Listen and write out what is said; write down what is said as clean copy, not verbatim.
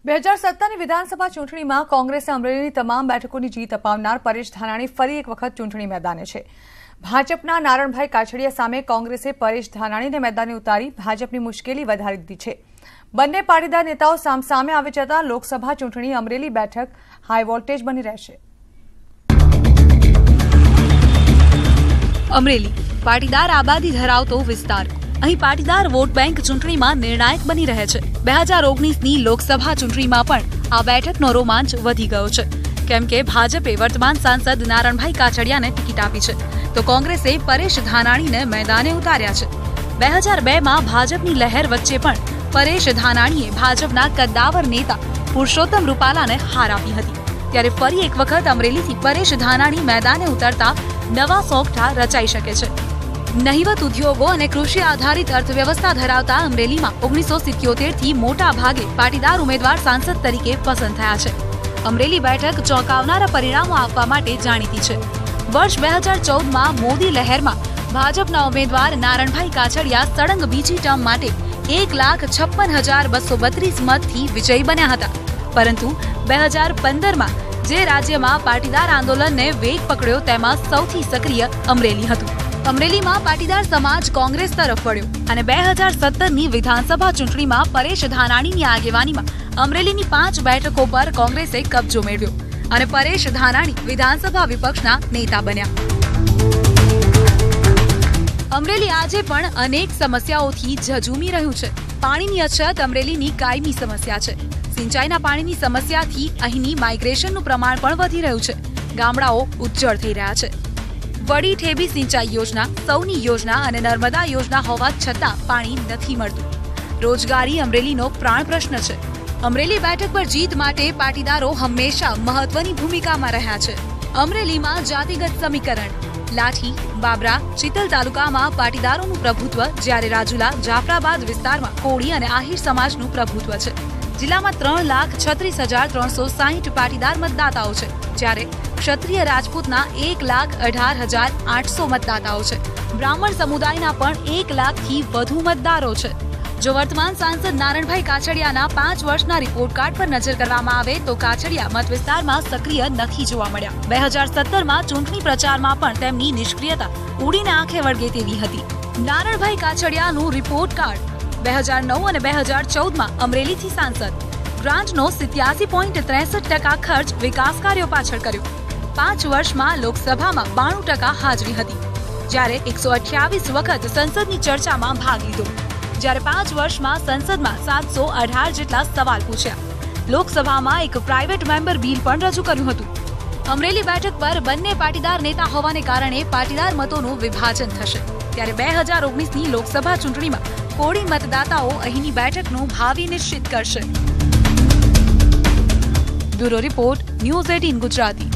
2017ની વિધાનસભા ચૂંટણીમાં કોંગ્રેસે અમરેલીની તમામ બેઠકોની જીત અપાવનાર પરેશ ધાનાણી ફરી એક વખત ચૂંટણી મેદાને છે। ભાજપના નારણભાઈ કાછડિયા સામે કોંગ્રેસે પરેશ ધાનાણીને મેદાને ઉતારી ભાજપની મુશ્કેલી વધારી દીધી છે। બંને પાટીદાર નેતાઓ સામસામે આવી જતા લોકસભા ચૂંટણી અમરેલી બેઠક હાઈ વોલ્ટેજ બની રહેશે। અમરેલી પાટીદાર આબાદી ધરાવતો વિસ્તાર। અહીં પાટીદાર વોટ બેંક ચૂંટણીમાં નિર્ણાયક બની રહે છે। 2019ની લોકસભા ચૂંટણીમાં પણ આ બેઠકનો રોમાંચ વધી ગયો છે, કેમ કે ભાજપે વર્તમાન સાંસદ નારણભાઈ કાછડિયાને ટિકિટ આપી છે, તો કોંગ્રેસે પરેશ ધાનાણીને મેદાને ઉતાર્યા છે। 2002માં ભાજપની લહેર વચ્ચે પણ પરેશ ધાનાણીએ ભાજપના કદ્દાવર નેતા પુરુષોત્તમ રૂપાલાને હાર આપી હતી। ત્યારે ફરી એક વખત અમરેલીથી પરેશ ધાનાણી મેદાને ઉતરતા નવા સોગઠા રચાઈ શકે છે। નહિવત ઉદ્યોગો અને કૃષિ આધારિત અર્થવ્યવસ્થા ધરાવતા અમરેલીમાં 1977થી મોટા ભાગે પાટીદાર ઉમેદવાર સાંસદ તરીકે પસંદ થયા છે। અમરેલી બેઠક ચોંકાવનારા પરિણામો આપવા માટે જાણીતી છે। વર્ષ 2014માં મોદી લહેરમાં ભાજપના ઉમેદવાર નારણભાઈ કાછડિયા સળંગ બીજી ટર્મ માટે 1,56,232 મતથી વિજયી બન્યા હતા, પરંતુ 2015માં જે રાજ્યમાં પાટીદાર આંદોલનને વેગ પકડ્યો તેમાં સૌથી સક્રિય અમરેલી હતું। અમરેલીમાં પાટીદાર સમાજ કોંગ્રેસ તરફ વળ્યો અને 2017ની વિધાનસભા ચૂંટણીમાં પરેશ ધાનાણીની આગેવાનીમાં અમરેલીની 5 બેઠકો પર કોંગ્રેસે કબજો મેળવ્યો અને પરેશ ધાનાણી વિધાનસભા વિપક્ષના નેતા બન્યા। અમરેલી આજે પણ અનેક સમસ્યાઓથી ઝઝૂમી રહ્યું છે। પાણીની અછત અમરેલીની કાયમી સમસ્યા છે। સિંચાઈના પાણીની સમસ્યાથી અહીંની માઇગ્રેશનનું પ્રમાણ પણ વધી રહ્યું છે। ગામડાઓ ઉજ્જળ થઈ રહ્યા છે। વડી ઠેબી સિંચાઈ યોજના, સૌની યોજના અને નર્મદા યોજના હોવા છતાં પાણી નથી મળતું। રોજગારી અમરેલીનો પ્રાણ પ્રશ્ન છે। અમરેલી બેઠક પર જીત માટે પાટીદારો હંમેશા મહત્વની ભૂમિકામાં રહ્યા છે। અમરેલીમાં જાતિગત સમીકરણ, લાઠી, બાબરા, ચિતલ તાલુકામાં પાટીદારોનું પ્રભુત્વ, જ્યારે રાજુલા, જાફરાબાદ વિસ્તારમાં કોળી અને આહિર સમાજનું પ્રભુત્વ છે। જિલ્લામાં 3,36,360 પાટીદાર મતદાતાઓ છે, જ્યારે ક્ષત્રિય રાજપૂતના 1,18,800 મતદાતાઓ છે। બ્રાહ્મણ સમુદાયના પણ 1 લાખથી વધુ મતદારો છે। જો વર્તમાન સાંસદ નારણભાઈ કાછડિયાના 5 વર્ષના રિપોર્ટ કાર્ડ પર નજર કરવામાં આવે તો કાછડિયા મત વિસ્તારમાં સક્રિય નથી જોવા મળ્યા। 2017માં ચૂંટણી પ્રચારમાં પણ તેમની નિષ્ક્રિયતા ઉડીને આંખે વળગે તેવી હતી। નારણભાઈ કાછડિયાનું રિપોર્ટ કાર્ડ 2009 અને 2014માં અમરેલીથી સાંસદ, ગ્રાન્ટનો 87.63% ખર્ચ વિકાસ કાર્યો પાછળ કર્યો। 5 વર્ષમાં લોકસભામાં 92% હાજરી હતી, જ્યારે 128 વખત સંસદની ચર્ચામાં ભાગ લીધો, જ્યારે 5 વર્ષમાં સંસદમાં 718 જેટલા સવાલ પૂછ્યા। લોકસભામાં એક પ્રાઇવેટ મેમ્બર બિલ પણ રજૂ કર્યું હતું। અમરેલી બેઠક પર બંને પાટીદાર નેતા હોવાને કારણે પાટીદાર મતોનું વિભાજન થશે, ત્યારે 2019ની લોકસભા ચૂંટણીમાં કોળી મતદાતાઓ અહીંની બેઠકનું ભાવિ નિશ્ચિત કરશે। Bureau report, news 18 Gujarati.